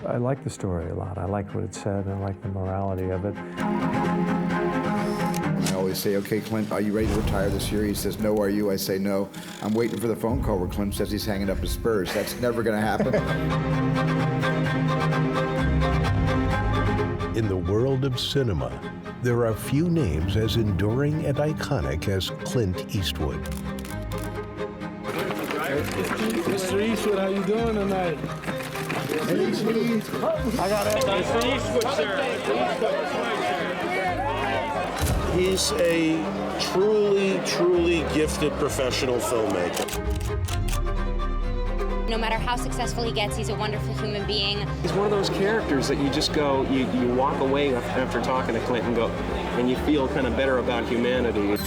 I like the story a lot. I like what it said, and I like the morality of it. I always say, okay, Clint, are you ready to retire this year? He says, no, are you? I say, no. I'm waiting for the phone call where Clint says he's hanging up his spurs. That's never going to happen. In the world of cinema, there are few names as enduring and iconic as Clint Eastwood. Mr. Eastwood, how you doing tonight? Hey, Steve. I got it. Mr. Eastwood, sir. He's a truly gifted professional filmmaker. No matter how successful he gets, he's a wonderful human being. He's one of those characters that you just go, you walk away after talking to Clint and you feel kind of better about humanity.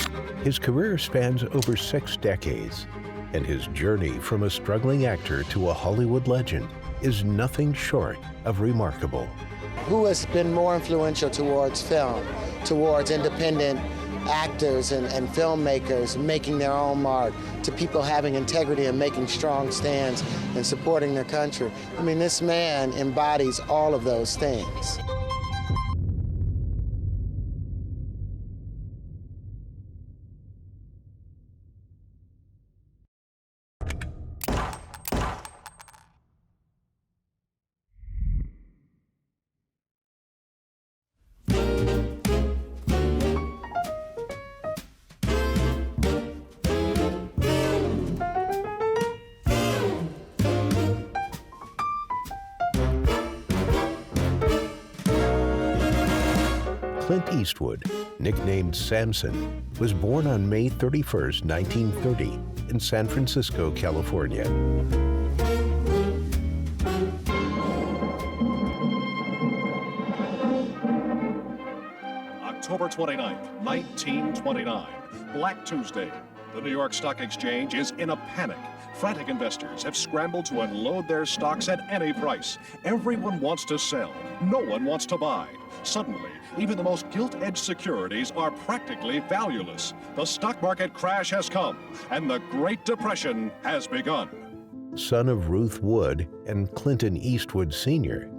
His career spans over 6 decades, and his journey from a struggling actor to a Hollywood legend is nothing short of remarkable. Who has been more influential towards film, towards independent actors and filmmakers making their own mark, to people having integrity and making strong stands and supporting their country? I mean, this man embodies all of those things. Clint Eastwood, nicknamed Samson, was born on May 31st, 1930, in San Francisco, California. October 29th, 1929, Black Tuesday. The New York Stock Exchange is in a panic. Frantic investors have scrambled to unload their stocks at any price. Everyone wants to sell. No one wants to buy. Suddenly, even the most gilt-edged securities are practically valueless. The stock market crash has come, and the Great Depression has begun. Son of Ruth Wood and Clinton Eastwood Sr.,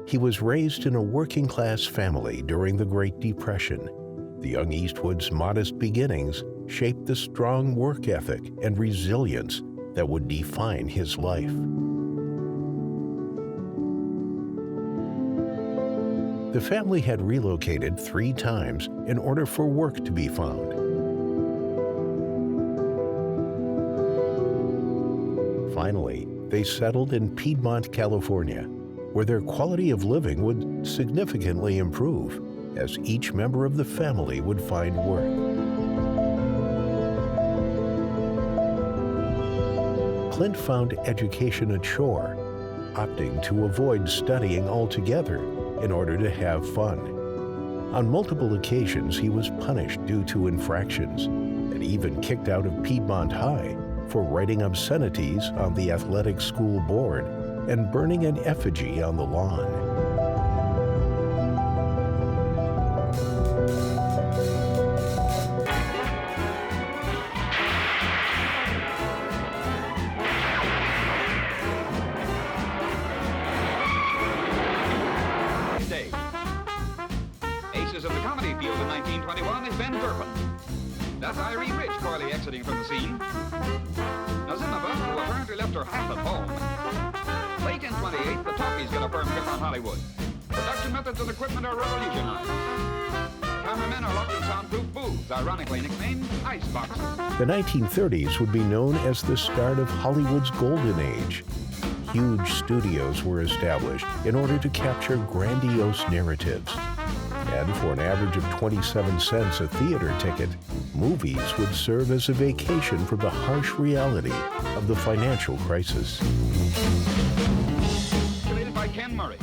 he was raised in a working-class family during the Great Depression. The young Eastwood's modest beginnings shaped the strong work ethic and resilience that would define his life. The family had relocated 3 times in order for work to be found. Finally, they settled in Piedmont, California, where their quality of living would significantly improve as each member of the family would find work. Clint found education a chore, opting to avoid studying altogether in order to have fun. On multiple occasions, he was punished due to infractions and even kicked out of Piedmont High for writing obscenities on the athletic school board and burning an effigy on the lawn. From the scene. Nazimova, who apparently left her hat at home. Late in 28, the talkies get a firm grip on Hollywood. Production methods and equipment are revolutionized. Cameramen are locked in soundproof booths, ironically nicknamed ice boxes. The 1930s would be known as the start of Hollywood's golden age. Huge studios were established in order to capture grandiose narratives. And for an average of 27 cents a theater ticket, movies would serve as a vacation from the harsh reality of the financial crisis. Created by Ken Murray.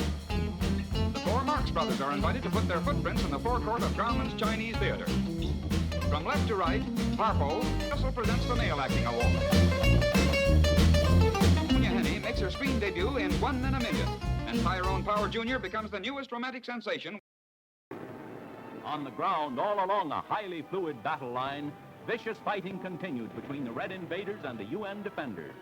The 4 Marx Brothers are invited to put their footprints in the forecourt of Grauman's Chinese Theater. From left to right, Harpo also presents the Male Acting Award. Sonia Henney makes her screen debut in 1 in a Million, and Tyrone Power Jr. becomes the newest romantic sensation. On the ground, all along a highly fluid battle line, vicious fighting continued between the Red invaders and the UN defenders.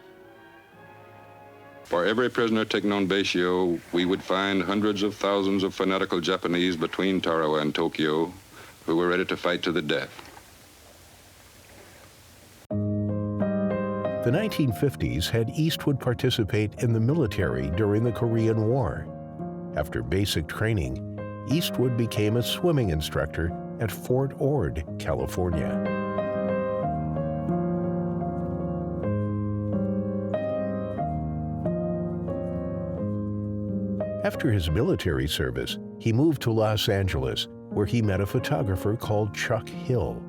For every prisoner taken on Basio, we would find hundreds of thousands of fanatical Japanese between Tarawa and Tokyo who were ready to fight to the death. The 1950s had Eastwood participate in the military during the Korean War. After basic training, Eastwood became a swimming instructor at Fort Ord, California. After his military service, he moved to Los Angeles, where he met a photographer called Chuck Hill.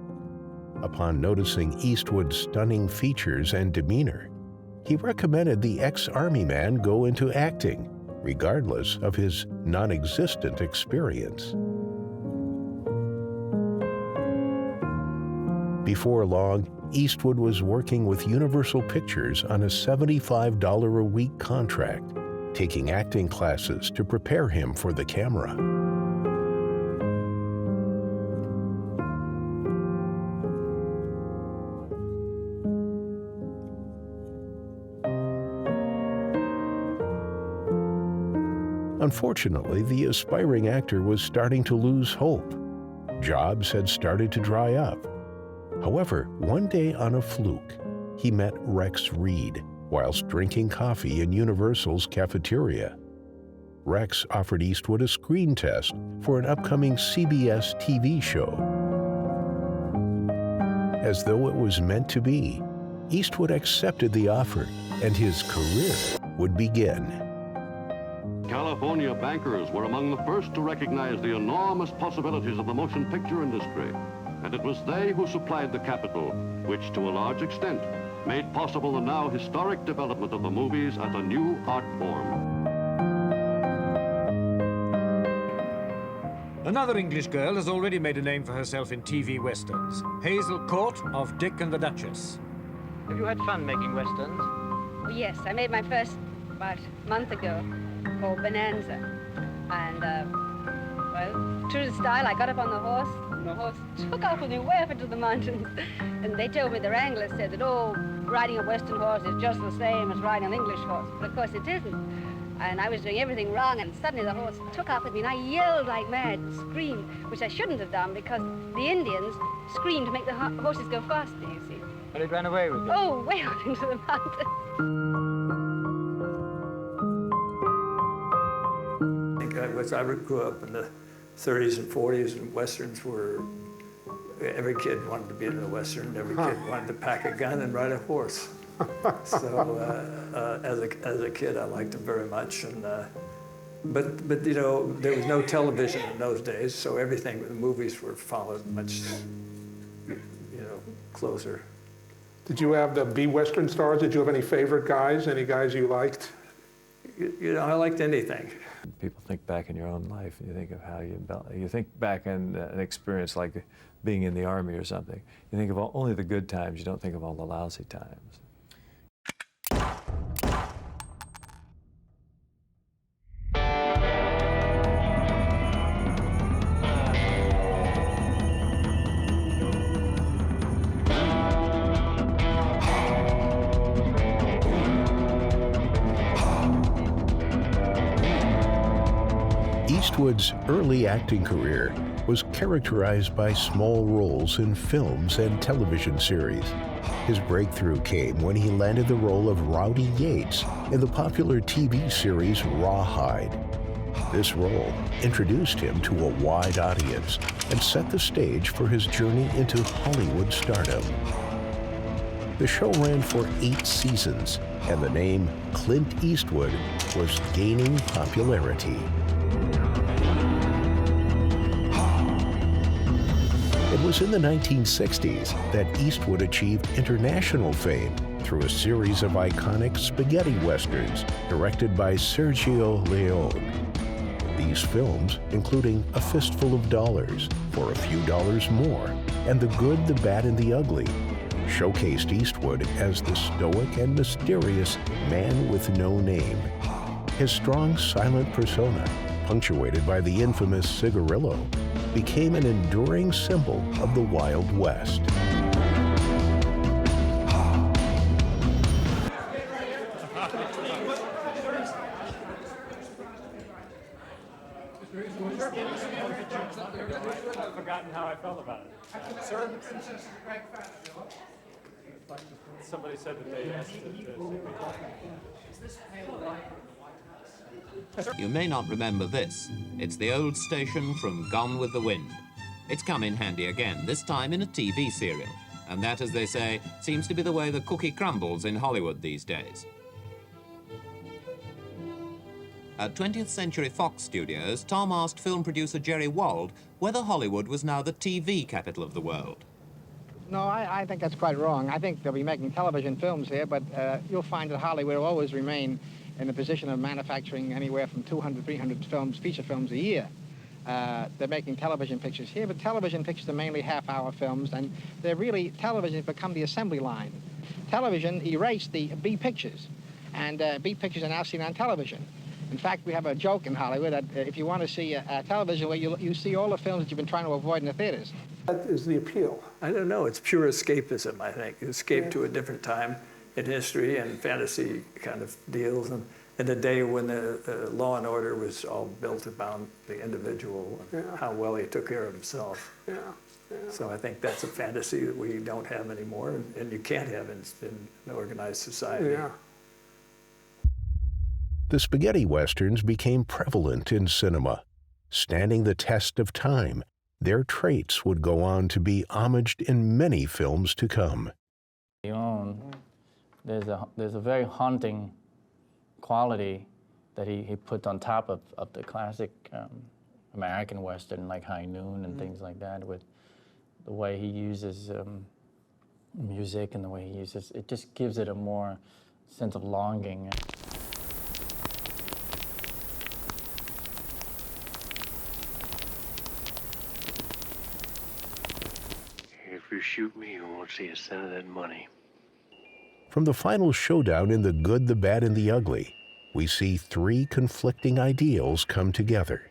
Upon noticing Eastwood's stunning features and demeanor, he recommended the ex-Army man go into acting, regardless of his non-existent experience. Before long, Eastwood was working with Universal Pictures on a $75 a week contract, taking acting classes to prepare him for the camera. Unfortunately, the aspiring actor was starting to lose hope. Jobs had started to dry up. However, one day on a fluke, he met Rex Reed whilst drinking coffee in Universal's cafeteria. Rex offered Eastwood a screen test for an upcoming CBS TV show. As though it was meant to be, Eastwood accepted the offer, and his career would begin. California bankers were among the first to recognize the enormous possibilities of the motion picture industry, and it was they who supplied the capital, which to a large extent made possible the now historic development of the movies as a new art form. Another English girl has already made a name for herself in TV westerns. Hazel Court of Dick and the Duchess. Have you had fun making westerns? Oh, yes, I made my first about a month ago, called Bonanza. And, well, true to style, I got up on the horse, and the horse took off with me way up into the mountains. And they told me, the wrangler said that, oh, riding a western horse is just the same as riding an English horse. But of course it isn't. And I was doing everything wrong, and suddenly the horse took off with me, and I yelled like mad, screamed, which I shouldn't have done because the Indians screamed to make the horses go faster, you see. But it ran away with you? Oh, way out into the mountains. I grew up in the 30s and 40s, and westerns were, every kid wanted to be in a western, every kid wanted to pack a gun and ride a horse. So as a kid, I liked them very much, and but you know, there was no television in those days, so everything, the movies were followed much, you know, closer. Did you have the B Western stars? Did you have any favorite guys? Any guys you liked? You know, I liked anything. People think back in your own life, and you think of how you think back in an experience like being in the Army or something. You think of only the good times. You don't think of all the lousy times. Eastwood's early acting career was characterized by small roles in films and television series. His breakthrough came when he landed the role of Rowdy Yates in the popular TV series Rawhide. This role introduced him to a wide audience and set the stage for his journey into Hollywood stardom. The show ran for 8 seasons, and the name Clint Eastwood was gaining popularity. It was in the 1960s that Eastwood achieved international fame through a series of iconic spaghetti westerns directed by Sergio Leone. These films, including A Fistful of Dollars, For a Few Dollars More, and The Good, the Bad, and the Ugly, showcased Eastwood as the stoic and mysterious man with no name. His strong, silent persona, punctuated by the infamous cigarillo, became an enduring symbol of the Wild West. I've forgotten how I felt about it. Sir? Somebody said that they asked it. You may not remember this. It's the old station from Gone with the Wind. It's come in handy again, this time in a TV serial. And that, as they say, seems to be the way the cookie crumbles in Hollywood these days. At 20th Century Fox Studios, Tom asked film producer Jerry Wald whether Hollywood was now the TV capital of the world. No, I think that's quite wrong. I think they'll be making television films here, but you'll find that Hollywood will always remain in the position of manufacturing anywhere from 200, 300 films, feature films a year. They're making television pictures here, but television pictures are mainly half-hour films, and they're really, television has become the assembly line. Television erased the B pictures, and B pictures are now seen on television. In fact, we have a joke in Hollywood that if you want to see a television where you see all the films that you've been trying to avoid in the theaters. That is the appeal. I don't know. It's pure escapism, I think. Escape to a different time in history and fantasy kind of deals. And in the day when the law and order was all built around the individual and how well he took care of himself. So I think that's a fantasy that we don't have anymore, and you can't have in an organized society. The spaghetti westerns became prevalent in cinema. Standing the test of time, their traits would go on to be homaged in many films to come. There's a very haunting quality that he put on top of the classic American Western, like High Noon and things like that, with the way he uses music and the way he uses, it just gives it a more sense of longing. If you shoot me, you won't see a cent of that money. From the final showdown in The Good, the Bad, and the Ugly, we see three conflicting ideals come together.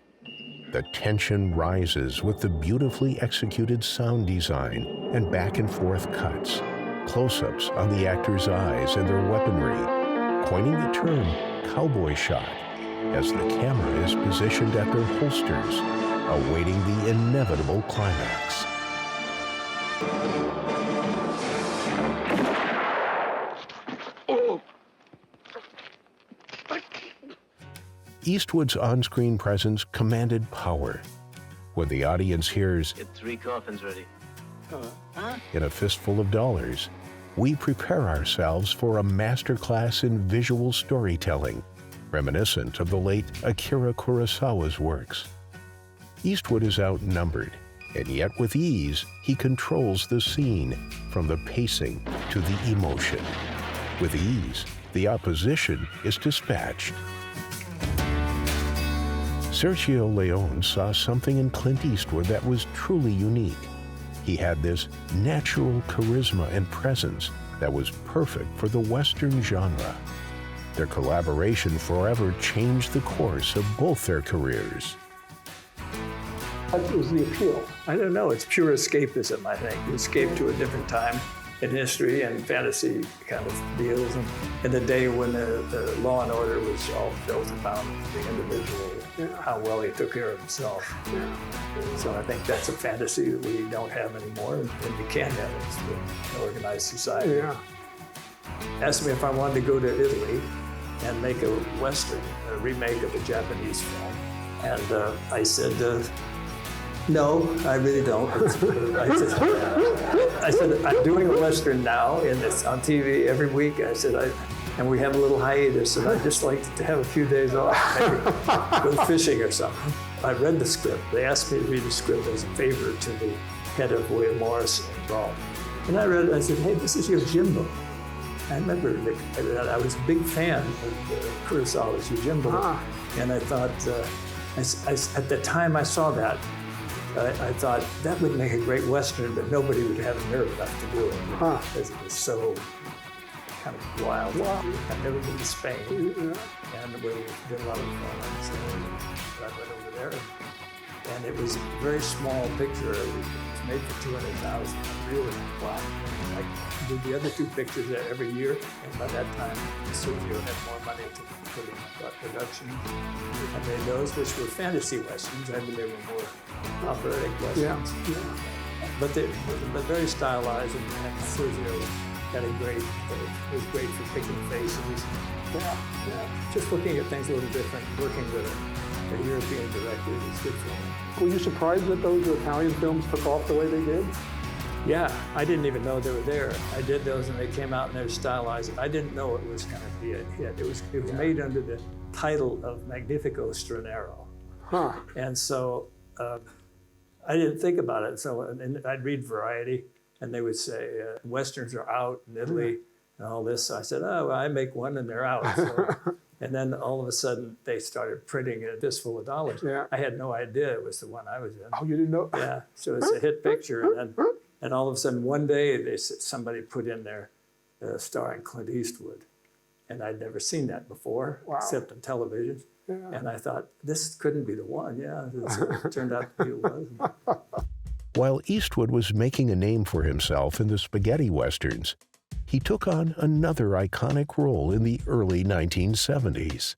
The tension rises with the beautifully executed sound design and back-and-forth cuts, close-ups on the actors' eyes and their weaponry, coining the term cowboy shot as the camera is positioned at their holsters, awaiting the inevitable climax. Eastwood's on-screen presence commanded power. When the audience hears, Get 3 coffins ready. in a fistful of dollars, we prepare ourselves for a masterclass in visual storytelling, reminiscent of the late Akira Kurosawa's works. Eastwood is outnumbered, and yet with ease, he controls the scene, from the pacing to the emotion. With ease, the opposition is dispatched. Sergio Leone saw something in Clint Eastwood that was truly unique. He had this natural charisma and presence that was perfect for the Western genre. Their collaboration forever changed the course of both their careers. That was the appeal. I don't know. It's pure escapism, I think. You escape to a different time in history and fantasy kind of deals. And in the day when the law and order was all built around the individual, how well he took care of himself. So I think that's a fantasy that we don't have anymore, and you can't have it in an organized society. Asked me if I wanted to go to Italy and make a Western, a remake of a Japanese film. And I said, no, I really don't. I said, I'm doing a Western now, and it's on TV every week. I said, and we have a little hiatus, and I'd just like to have a few days off, maybe go fishing or something. I read the script. They asked me to read the script as a favor to the head of William Morris and Rome. And I read it, I said, hey, this is your Jimbo. I remember that I was a big fan of Kurosawa's Yojimbo. And I thought, at the time I saw that, I thought that would make a great Western, but nobody would have the nerve enough to do it. Because it was so kind of wild. I've never been to Spain, and we did a lot of fun on Spain. I went over there, and it was a very small picture. It was made for $200,000. Really, wow. I did the other two pictures every year, and by that time, Sergio had more money to put in production. I made those, which were fantasy westerns. I mean, they were more operatic westerns. Yeah. But very stylized, and Sergio had was great for picking faces. Yeah. Just looking at things a little different, working with a European director is good for me. Were you surprised that those Italian films took off the way they did? Yeah, I didn't even know they were there. I did those and they came out and they were stylized. I didn't know it was going to be a hit. It was made under the title of Magnifico Stranero. Huh. And so I didn't think about it. So and I'd read Variety and they would say, Westerns are out in Italy and all this. So I said, oh, well, I make one and they're out. So, and then all of a sudden they started printing a fistful of dollars. Yeah. I had no idea it was the one I was in. Oh, you didn't know? Yeah, so it's a hit picture. And all of a sudden one day somebody put in there starring Clint Eastwood. And I'd never seen that before, except on television. Yeah. And I thought, this couldn't be the one. Yeah, it turned out to be it was. While Eastwood was making a name for himself in the spaghetti westerns, he took on another iconic role in the early 1970s,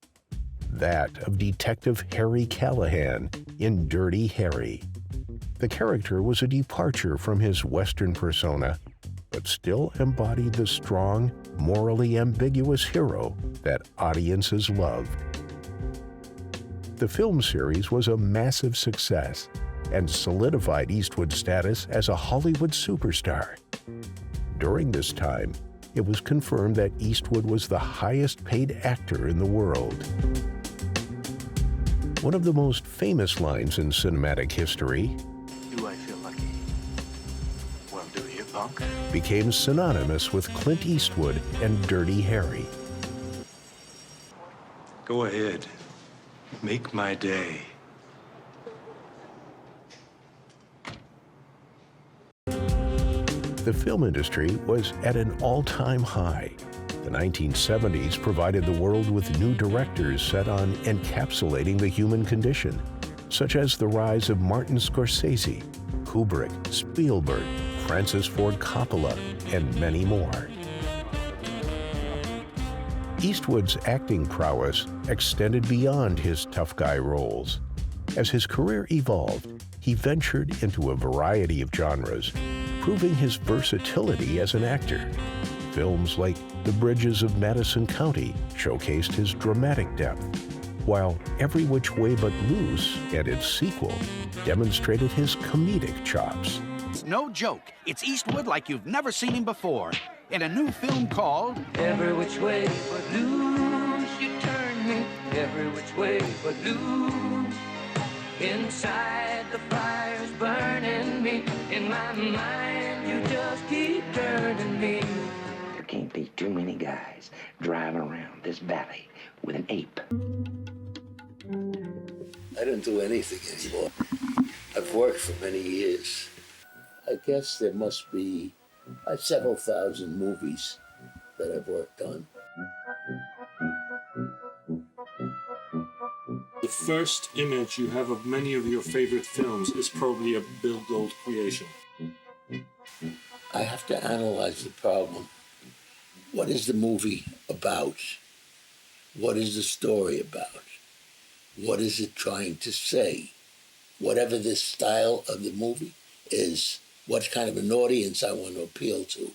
that of Detective Harry Callahan in Dirty Harry. The character was a departure from his Western persona, but still embodied the strong, morally ambiguous hero that audiences loved. The film series was a massive success and solidified Eastwood's status as a Hollywood superstar. During this time, it was confirmed that Eastwood was the highest-paid actor in the world. One of the most famous lines in cinematic history, Do I feel lucky? Well, do you, punk? became synonymous with Clint Eastwood and Dirty Harry. Go ahead. Make my day. The film industry was at an all-time high. The 1970s provided the world with new directors set on encapsulating the human condition, such as the rise of Martin Scorsese, Kubrick, Spielberg, Francis Ford Coppola, and many more. Eastwood's acting prowess extended beyond his tough guy roles. As his career evolved, he ventured into a variety of genres, proving his versatility as an actor. Films like The Bridges of Madison County showcased his dramatic depth, while Every Which Way But Loose and its sequel demonstrated his comedic chops. It's no joke. It's Eastwood like you've never seen him before. In a new film called Every Which Way But Loose, you turn me. Every which way but loose. Inside the fire's burning me. In my mind, you just keep turning me. There can't be too many guys driving around this valley with an ape. I don't do anything anymore. I've worked for many years. I guess there must be several thousand movies that I've worked on. The first image you have of many of your favorite films is probably a Bill Gold creation. I have to analyze the problem. What is the movie about? What is the story about? What is it trying to say? Whatever the style of the movie is, what kind of an audience I want to appeal to.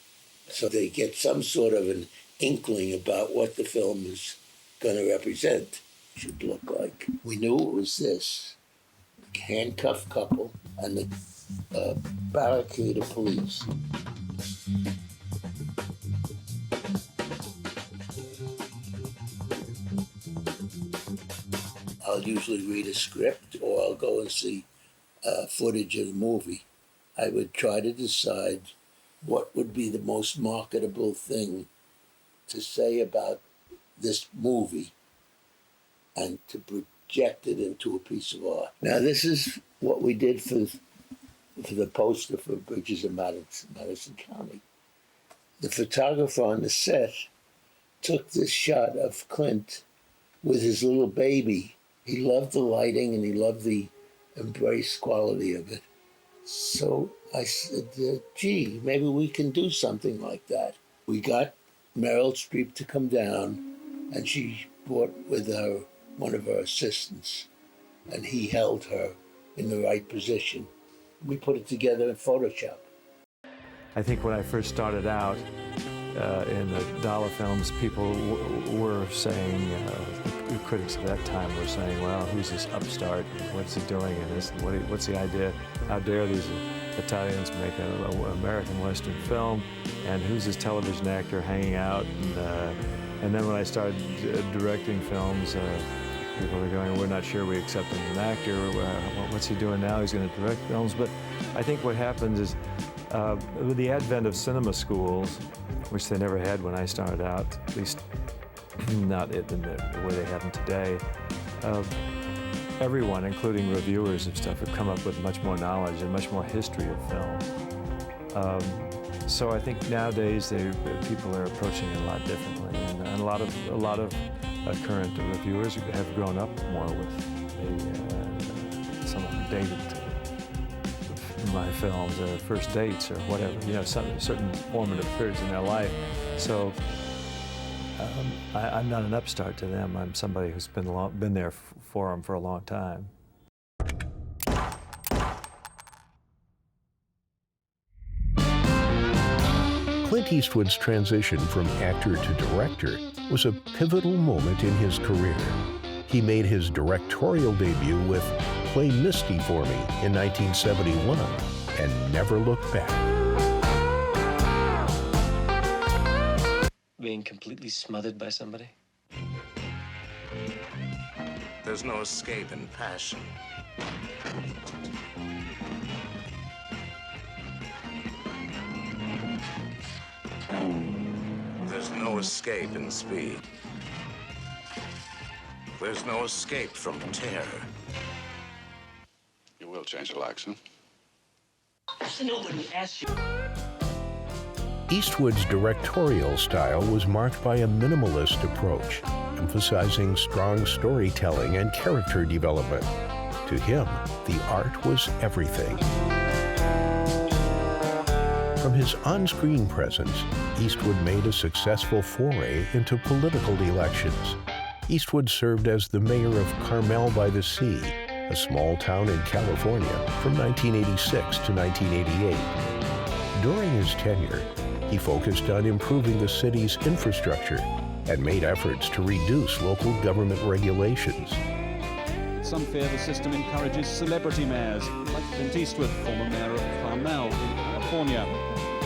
So they get some sort of an inkling about what the film is going to represent. It should look like. We knew it was this handcuffed couple and the barricade of police. I'll usually read a script or I'll go and see footage of the movie. I would try to decide what would be the most marketable thing to say about this movie and to project it into a piece of art. Now, this is what we did for the poster for Bridges of Madison County. The photographer on the set took this shot of Clint with his little baby. He loved the lighting and he loved the embrace quality of it. So I said, gee, maybe we can do something like that. We got Meryl Streep to come down, and she brought with her one of her assistants, and he held her in the right position. We put it together in Photoshop. I think when I first started out in the dollar films, people were saying, the critics at that time were saying, well, who's this upstart? What's he doing in this? What's the idea? How dare these Italians make an American Western film? And who's this television actor hanging out? And then when I started directing films, people were going, we're not sure we accept him as an actor. What's he doing now? He's going to direct films. But I think what happens is, with the advent of cinema schools, which they never had when I started out, at least not in the way they have them today, everyone, including reviewers of stuff, have come up with much more knowledge and much more history of film. So I think nowadays people are approaching it a lot differently, and a lot of current reviewers have grown up more with some of them dated my films or first dates or whatever, some certain formative periods in their life. So I'm not an upstart to them. I'm somebody who's been there for them for a long time. Clint Eastwood's transition from actor to director was a pivotal moment in his career. He made his directorial debut with Play Misty for Me in 1971 and never looked back. Being completely smothered by somebody? There's no escape in passion. There's no escape in speed. There's no escape from terror. You will change your accent. Nobody asked you. Eastwood's directorial style was marked by a minimalist approach, emphasizing strong storytelling and character development. To him, the art was everything. From his on-screen presence, Eastwood made a successful foray into political elections. Eastwood served as the mayor of Carmel by the Sea, a small town in California, from 1986 to 1988. During his tenure, he focused on improving the city's infrastructure and made efforts to reduce local government regulations. Some fear the system encourages celebrity mayors, like Clint Eastwood, former mayor of Carmel in California.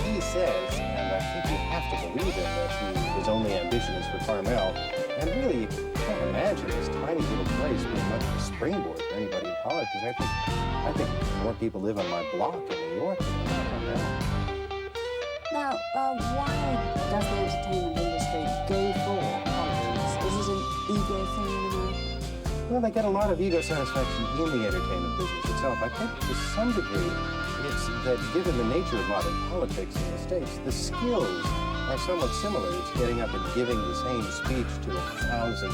He says, and I think you have to believe him, that his only ambition is for Carmel. And really, you can't imagine this tiny little place being much of a springboard for anybody in politics. I think more people live on my block in New York than in Carmel. Now, why does the entertainment industry go for politics? Is it an ego thing in America? Well, they get a lot of ego satisfaction in the entertainment business itself. I think to some degree, it's that given the nature of modern politics in the States, the skills are somewhat similar. It's getting up and giving the same speech to 1,000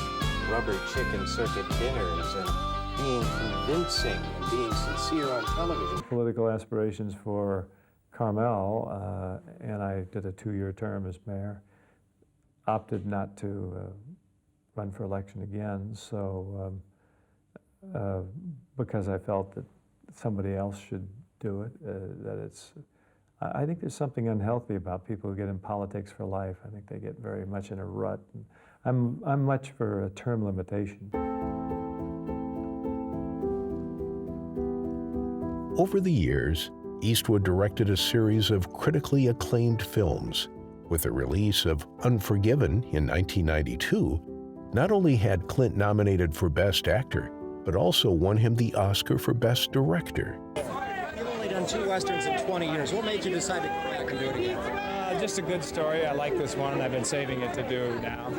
rubber chicken circuit dinners and being convincing and being sincere on television. Political aspirations for Carmel, and I did a 2-year term as mayor. Opted not to run for election again, so because I felt that somebody else should do it, I think there's something unhealthy about people who get in politics for life. I think they get very much in a rut. And I'm much for a term limitation. Over the years, Eastwood directed a series of critically acclaimed films. With the release of Unforgiven in 1992, not only had Clint nominated for Best Actor, but also won him the Oscar for Best Director. You've only done 2 Westerns in 20 years. What made you decide to come back and do it again? Just a good story. I like this one, and I've been saving it to do now.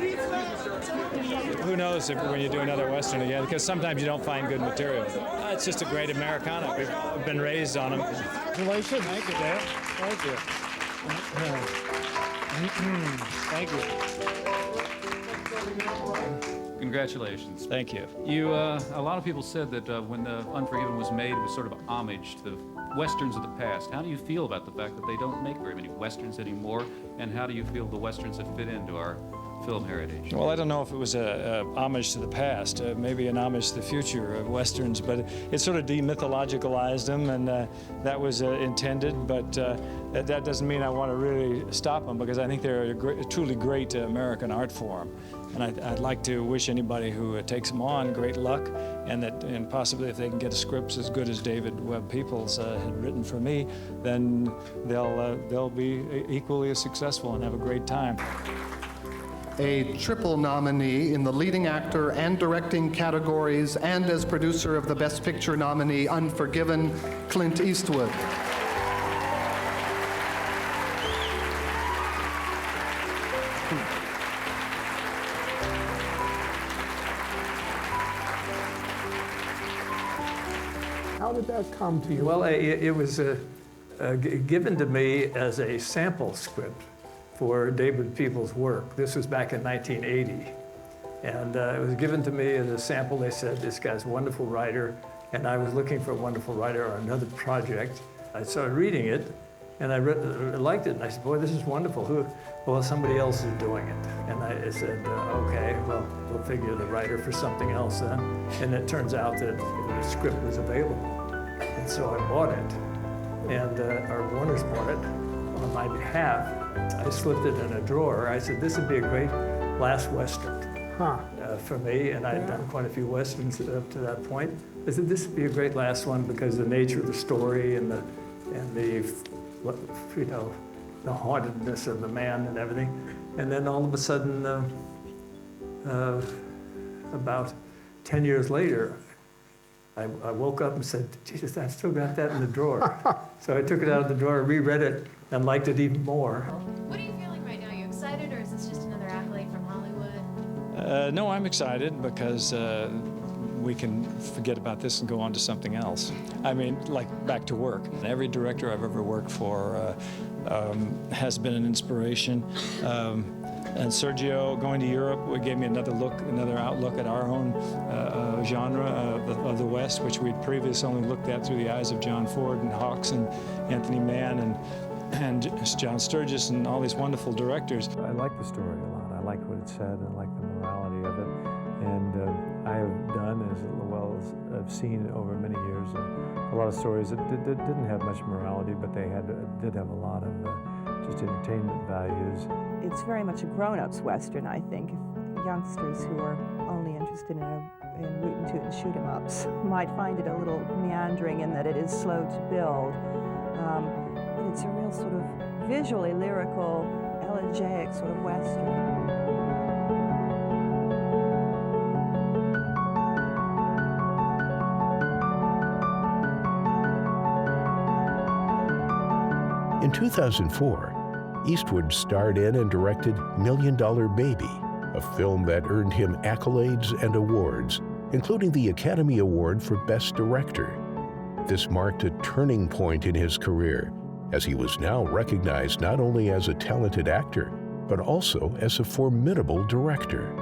Who knows if when you do another Western again, because sometimes you don't find good material. It's just a great Americana. We've been raised on them. Congratulations. Thank you, Dale. Thank you. Thank you. Congratulations. Thank you. A lot of people said that when Unforgiven was made, it was sort of a homage to Westerns of the past. How do you feel about the fact that they don't make very many Westerns anymore, and how do you feel the Westerns that fit into our film heritage? Well, I don't know if it was a homage to the past, maybe an homage to the future of Westerns, but it sort of demythologicalized them, and that was intended, but that doesn't mean I want to really stop them, because I think they're a truly great American art form. And I'd like to wish anybody who takes them on great luck, and possibly if they can get a script as good as David Webb Peoples had written for me, then they'll be equally as successful and have a great time. A triple nominee in the leading actor and directing categories, and as producer of the Best Picture nominee, Unforgiven, Clint Eastwood. How did that come to you? Well, it was given to me as a sample script for David Peoples' work. This was back in 1980. And it was given to me as a sample. They said, this guy's a wonderful writer, and I was looking for a wonderful writer on another project. I started reading it, and I liked it, and I said, boy, this is wonderful. Who? Well, somebody else is doing it. And I said, okay, well, we'll figure the writer for something else then. And it turns out that the script was available. And so I bought it, and our Warners bought it on my behalf. I slipped it in a drawer. I said, this would be a great last Western for me, and I'd done quite a few Westerns up to that point. I said, this would be a great last one because of the nature of the story and the you know, the hauntedness of the man and everything. And then all of a sudden, about 10 years later, I woke up and said, Jesus, I've still got that in the drawer. So I took it out of the drawer, reread it, and liked it even more. What are you feeling right now? Are you excited, or is this just another accolade from Hollywood? No, I'm excited because we can forget about this and go on to something else. I mean, like back to work. Every director I've ever worked for has been an inspiration. And Sergio going to Europe gave me another outlook at our own genre of the West, which we'd previously only looked at through the eyes of John Ford and Hawks and Anthony Mann and John Sturges and all these wonderful directors. I like the story a lot. I like what it said. I like the morality of it. And I have done, as well as I've seen over many years, a lot of stories that didn't have much morality, but they did have a lot of just entertainment values. It's very much a grown-ups Western, I think. Youngsters who are only interested in root and shoot-em-ups might find it a little meandering in that it is slow to build. But it's a real sort of visually lyrical, elegiac sort of Western. In 2004, Eastwood starred in and directed $1 Million Baby, a film that earned him accolades and awards, including the Academy Award for Best Director. This marked a turning point in his career, as he was now recognized not only as a talented actor, but also as a formidable director.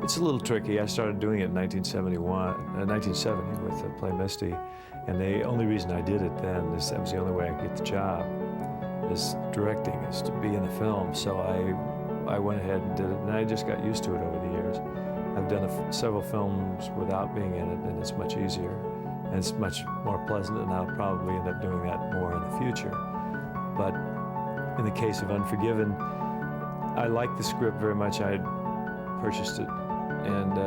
It's a little tricky. I started doing it in 1970 with the play Misty, and the only reason I did it then is that was the only way I could get the job, is directing, is to be in the film. So I went ahead and did it, and I just got used to it over the years. I've done several films without being in it, and it's much easier, and it's much more pleasant, and I'll probably end up doing that more in the future. But in the case of Unforgiven, I liked the script very much. I had purchased it, and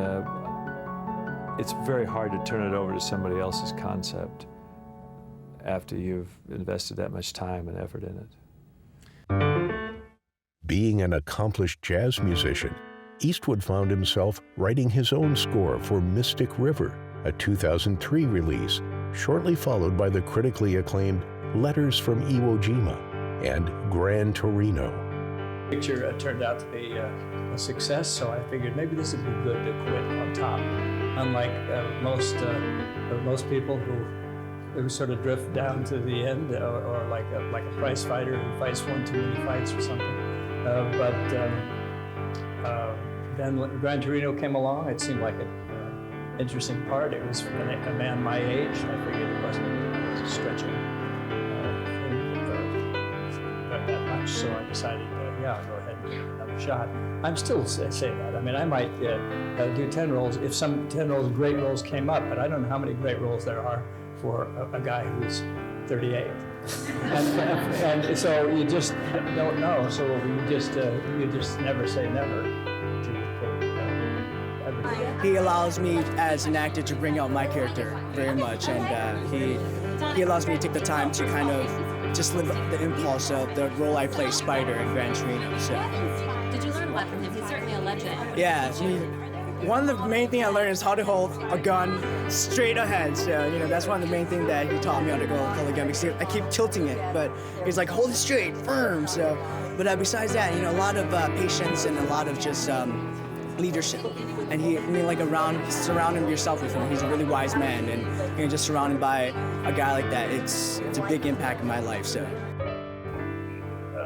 it's very hard to turn it over to somebody else's concept after you've invested that much time and effort in it. Being an accomplished jazz musician, Eastwood found himself writing his own score for Mystic River, a 2003 release, shortly followed by the critically acclaimed Letters from Iwo Jima and Gran Torino. The picture turned out to be a success, so I figured maybe this would be good to quit on top. Unlike most people who sort of drift down to the end, or like a prize fighter who fights one too many fights or something. But then Gran Torino came along. It seemed like an interesting part. It was for a man my age. I figured it wasn't stretching that much, so I decided, yeah, I'll go ahead and give it another shot. I'm still saying that. I mean, I might do 10 roles if some 10 roles, great roles came up, but I don't know how many great roles there are for a guy who's 38. and so you just don't know. So you just never say never. He allows me as an actor to bring out my character very much, and he allows me to take the time to kind of just live the impulse of the role I play, Spider, in Gran Torino. So. Did you learn a lot from him? He's certainly a legend. Yeah, one of the main things I learned is how to hold a gun straight ahead. So, that's one of the main things that he taught me how to hold a gun, because I keep tilting it, but he's like, hold it straight, firm. So, but besides that, a lot of patience and a lot of just leadership. And surrounding yourself with him. He's a really wise man, and just surrounded by a guy like that, it's a big impact in my life. So.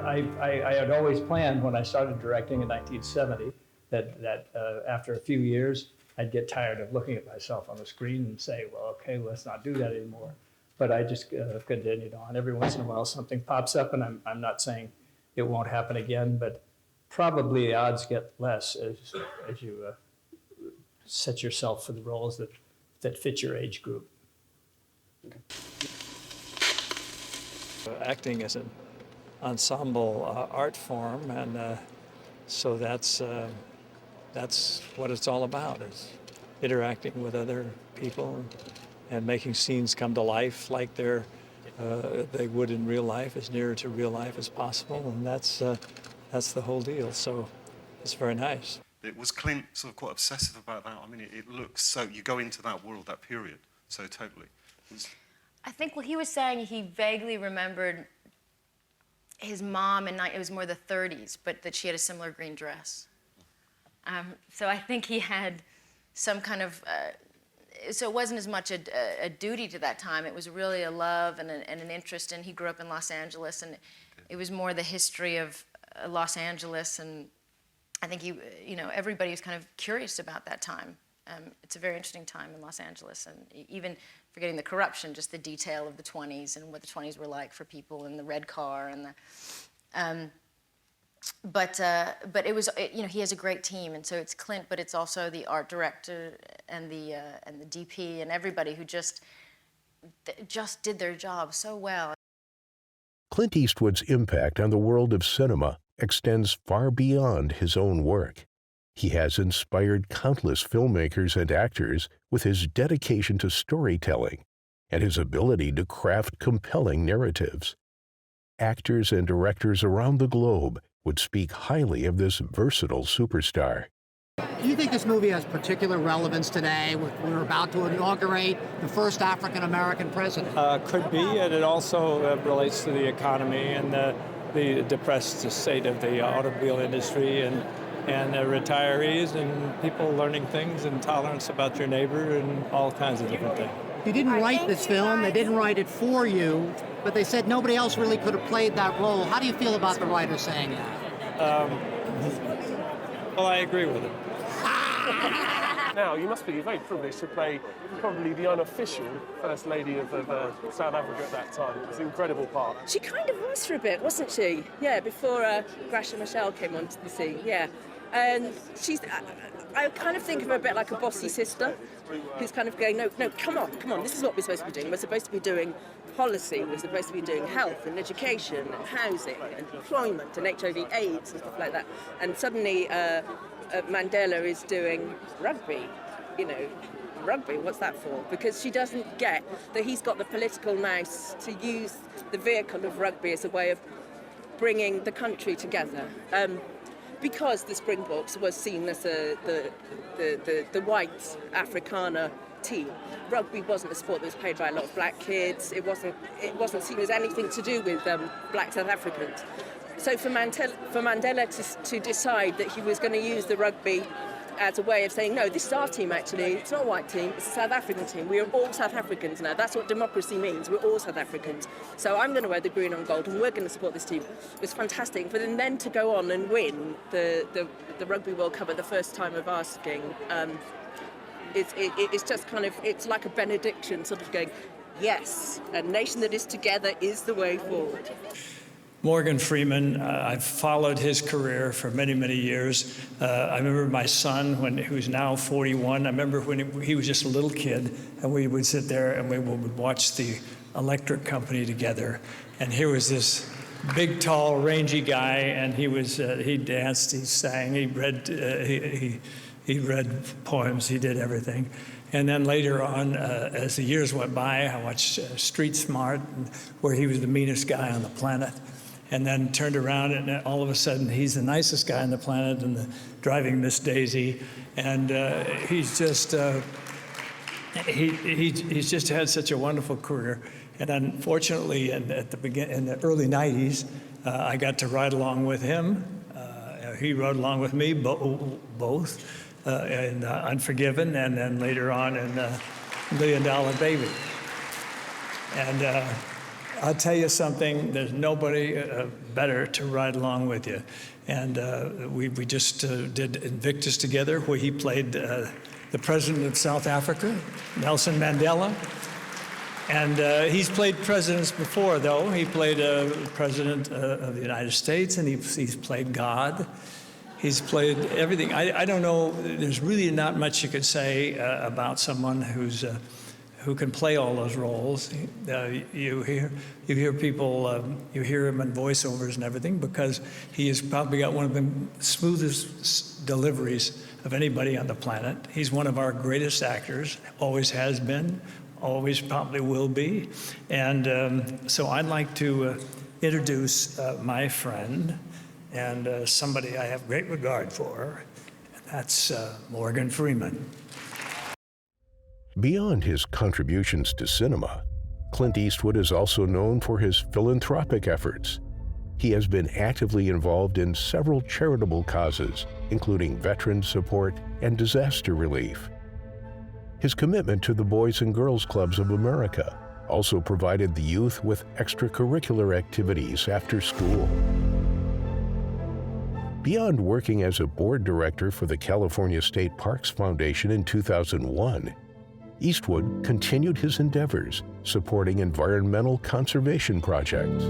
I had always planned when I started directing in 1970 that after a few years, I'd get tired of looking at myself on the screen and say, well, okay, let's not do that anymore. But I just continued on. Every once in a while, something pops up, and I'm not saying it won't happen again, but probably the odds get less as you set yourself for the roles that fit your age group. Acting is an ensemble art form, and so that's what it's all about, is interacting with other people and making scenes come to life like they would in real life, as near to real life as possible, and that's the whole deal. So it's very nice. Was Clint sort of quite obsessive about that? I mean, it looks so, you go into that world, that period, so totally. I think what he was saying, he vaguely remembered his mom, and it was more the 30s, but that she had a similar green dress. So I think he had some kind of, so it wasn't as much a duty to that time. It was really a love and an interest, and he grew up in Los Angeles, and it was more the history of Los Angeles, and I think everybody was kind of curious about that time. It's a very interesting time in Los Angeles, and even forgetting the corruption, just the detail of the 20s and what the 20s were like for people, and the red car, and the. But it was, he has a great team, and so it's Clint, but it's also the art director and the DP and everybody who just did their job so well. Clint Eastwood's impact on the world of cinema extends far beyond his own work. He has inspired countless filmmakers and actors with his dedication to storytelling and his ability to craft compelling narratives. Actors and directors around the globe would speak highly of this versatile superstar. Do you think this movie has particular relevance today? We're about to inaugurate the first African-American president. Could be, and it also relates to the economy and the depressed state of the automobile industry and retirees and people learning things and tolerance about your neighbor and all kinds of different things. You didn't write this film, they didn't write it for you, but they said nobody else really could have played that role. How do you feel about the writer saying that? Well, I agree with it. Now, you must be very privileged to play probably the unofficial First Lady of South Africa at that time. It's an incredible part. She kind of was for a bit, wasn't she? Yeah, before Gracia Michelle came onto the scene, yeah. And I kind of think of her a bit like a bossy sister who's kind of going, no, come on, this is what we're supposed to be doing. We're supposed to be doing policy, we're supposed to be doing health and education and housing and employment and HIV/AIDS and stuff like that. And suddenly Mandela is doing rugby, rugby, what's that for? Because she doesn't get that he's got the political nous to use the vehicle of rugby as a way of bringing the country together. Because the Springboks was seen as the white Afrikaner team, rugby wasn't a sport that was played by a lot of black kids. It wasn't seen as anything to do with black South Africans. So for Mandela to decide that he was going to use the rugby as a way of saying, no, this is our team actually, it's not a white team, it's a South African team. We are all South Africans now. That's what democracy means. We're all South Africans. So I'm going to wear the green and gold and we're going to support this team. It was fantastic. But then to go on and win the Rugby World Cup at the first time of asking, it's just kind of, it's like a benediction, sort of going, yes, a nation that is together is the way forward. Morgan Freeman, I've followed his career for many, many years. I remember my son, who's now 41, I remember when he was just a little kid, and we would sit there and we would watch the electric company together. And here was this big, tall, rangy guy, and he danced, he sang, he read poems, he did everything. And then later on, as the years went by, I watched Street Smart, where he was the meanest guy on the planet. And then turned around, and all of a sudden, he's the nicest guy on the planet, and driving Miss Daisy. And he's just had such a wonderful career. And unfortunately, in the early '90s, I got to ride along with him. He rode along with me both in Unforgiven, and then later on in $1 Million Baby. And I'll tell you something, there's nobody better to ride along with you. And we just did Invictus together, where he played the president of South Africa, Nelson Mandela. And he's played presidents before, though. He played president of the United States, and he's played God. He's played everything. I don't know, there's really not much you could say about someone who can play all those roles. You hear people, you hear him in voiceovers and everything, because he has probably got one of the smoothest deliveries of anybody on the planet. He's one of our greatest actors, always has been, always probably will be. And so I'd like to introduce my friend and somebody I have great regard for, and that's Morgan Freeman. Beyond his contributions to cinema, Clint Eastwood is also known for his philanthropic efforts. He has been actively involved in several charitable causes, including veterans support and disaster relief. His commitment to the Boys and Girls Clubs of America also provided the youth with extracurricular activities after school. Beyond working as a board director for the California State Parks Foundation in 2001, Eastwood continued his endeavors, supporting environmental conservation projects.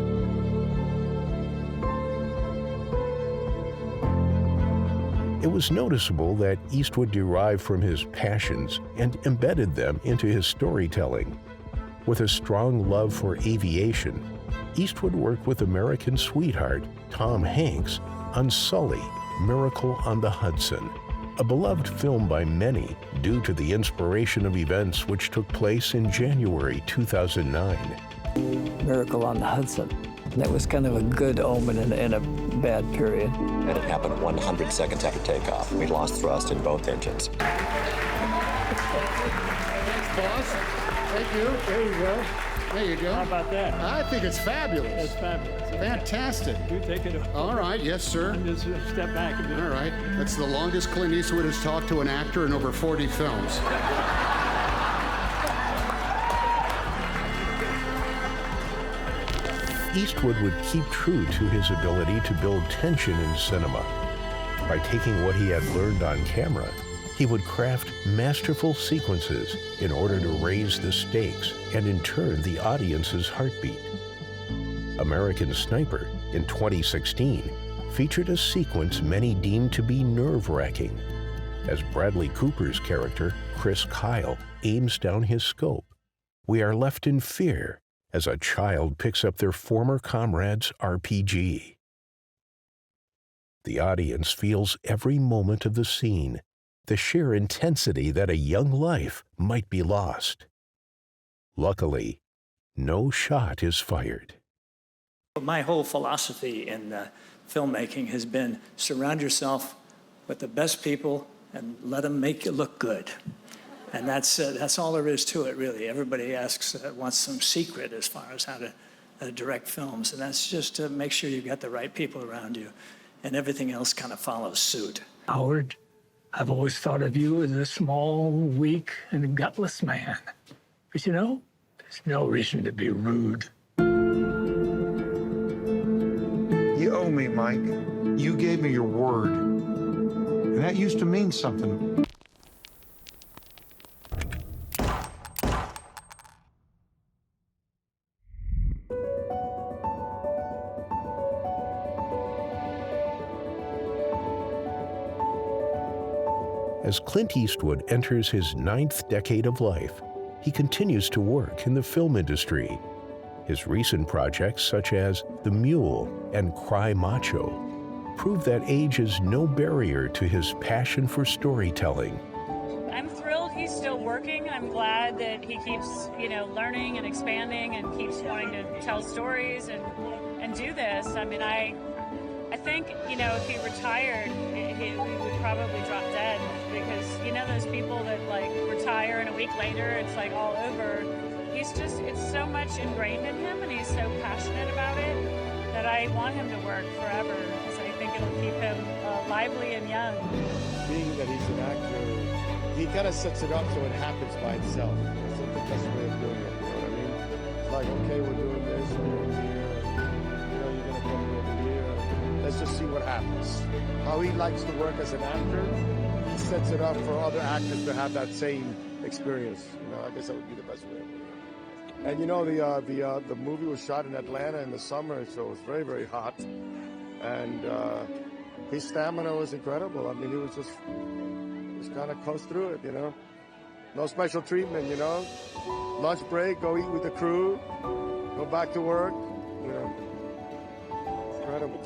It was noticeable that Eastwood derived from his passions and embedded them into his storytelling. With a strong love for aviation, Eastwood worked with American sweetheart Tom Hanks on Sully, Miracle on the Hudson, a beloved film by many due to the inspiration of events which took place in January 2009. Miracle on the Hudson. That was kind of a good omen in a bad period. And it happened 100 seconds after takeoff. We lost thrust in both engines. Thanks, boss. Thank you. There you go. There you go. How about that? I think it's fabulous. It's fabulous. Fantastic. You take it over. All right. Yes, sir. Just step back a bit. All right. That's the longest Clint Eastwood has talked to an actor in over 40 films. Eastwood would keep true to his ability to build tension in cinema. By taking what he had learned on camera, he would craft masterful sequences in order to raise the stakes and in turn the audience's heartbeat. American Sniper in 2016 featured a sequence many deemed to be nerve-wracking, as Bradley Cooper's character, Chris Kyle, aims down his scope. We are left in fear as a child picks up their former comrade's RPG. The audience feels every moment of the scene, the sheer intensity that a young life might be lost. Luckily, no shot is fired. My whole philosophy in filmmaking has been surround yourself with the best people and let them make you look good. And that's all there is to it, really. Everybody wants some secret as far as how to direct films, and that's just to make sure you've got the right people around you, and everything else kind of follows suit. Howard, I've always thought of you as a small, weak, and gutless man. But you know, there's no reason to be rude. You owe me, Mike. You gave me your word. And that used to mean something. As Clint Eastwood enters his 9th decade of life, he continues to work in the film industry. His recent projects, such as The Mule and Cry Macho, prove that age is no barrier to his passion for storytelling. I'm thrilled he's still working. I'm glad that he keeps, learning and expanding and keeps wanting to tell stories and do this. I mean, I think, if he retired, he would probably drop dead because, those people that, retire and a week later it's, all over. It's so much ingrained in him and he's so passionate about it that I want him to work forever because I think it'll keep him lively and young. Being that he's an actor, he kind of sets it up so it happens by itself. That's the best way of doing it, you know what I mean? It's like, okay, we're doing this, we're doing here, you're going to come over here. Let's just see what happens. How he likes to work as an actor, he sets it up for other actors to have that same experience. I guess that would be the best way of doing it. And the movie was shot in Atlanta in the summer, so it was very, very hot. And his stamina was incredible. I mean, he was just kind of coast through it, No special treatment, Lunch break, go eat with the crew, go back to work, Incredible.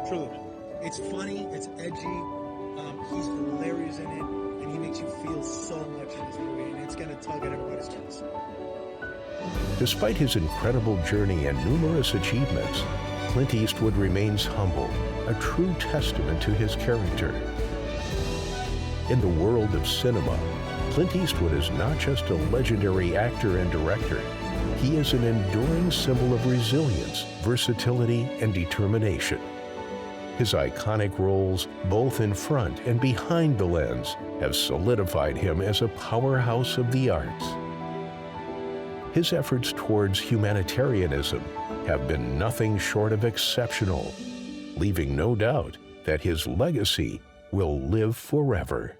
Truly. It's funny, it's edgy, he's hilarious in it, and he makes you feel so much in this movie, and it's going to tug at everybody's chest. Despite his incredible journey and numerous achievements, Clint Eastwood remains humble, a true testament to his character. In the world of cinema, Clint Eastwood is not just a legendary actor and director. He is an enduring symbol of resilience, versatility, and determination. His iconic roles, both in front and behind the lens, have solidified him as a powerhouse of the arts. His efforts towards humanitarianism have been nothing short of exceptional, leaving no doubt that his legacy will live forever.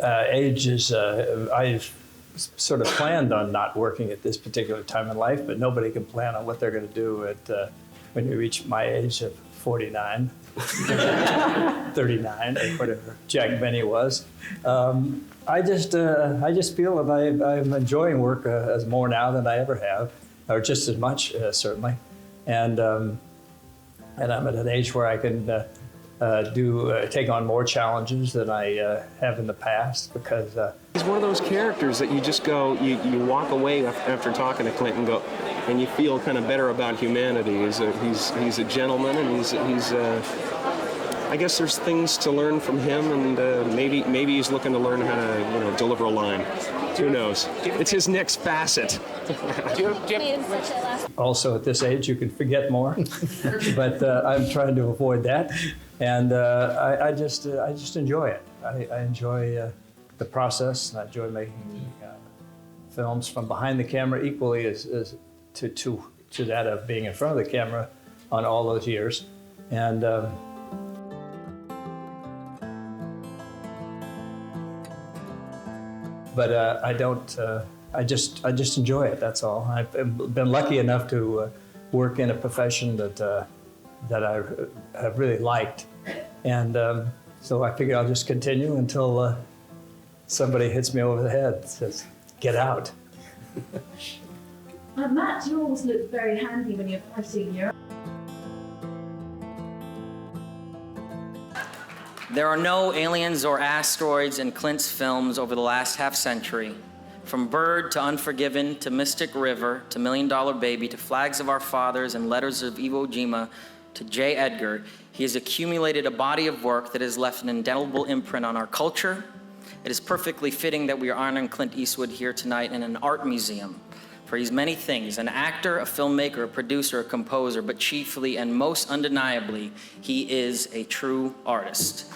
Age is, I've sort of planned on not working at this particular time in life, but nobody can plan on what they're going to do at when you reach my age of 49, 39, or whatever Jack Benny was. I just feel that I'm enjoying work as more now than I ever have, or just as much, certainly. And I'm at an age where I can take on more challenges than I have in the past because he's one of those characters that you just go, you walk away after talking to Clint and you feel kind of better about humanity. He's a gentleman, and he's I guess there's things to learn from him, and maybe he's looking to learn how to deliver a line. Who knows? It's his next facet. Also, at this age, you can forget more, but I'm trying to avoid that, and I just enjoy it. I enjoy the process, and I enjoy making films from behind the camera equally as to that of being in front of the camera on all those years, and. But I don't. I just enjoy it. That's all. I've been lucky enough to work in a profession that I have really liked, and so I figure I'll just continue until somebody hits me over the head and says, "Get out." Matt, you always look very handy when you're fighting your. There are no aliens or asteroids in Clint's films over the last half-century. From Bird to Unforgiven to Mystic River to $1 Million Baby to Flags of Our Fathers and Letters of Iwo Jima to J. Edgar, he has accumulated a body of work that has left an indelible imprint on our culture. It is perfectly fitting that we are honoring Clint Eastwood here tonight in an art museum. For he's many things, an actor, a filmmaker, a producer, a composer, but chiefly and most undeniably, he is a true artist.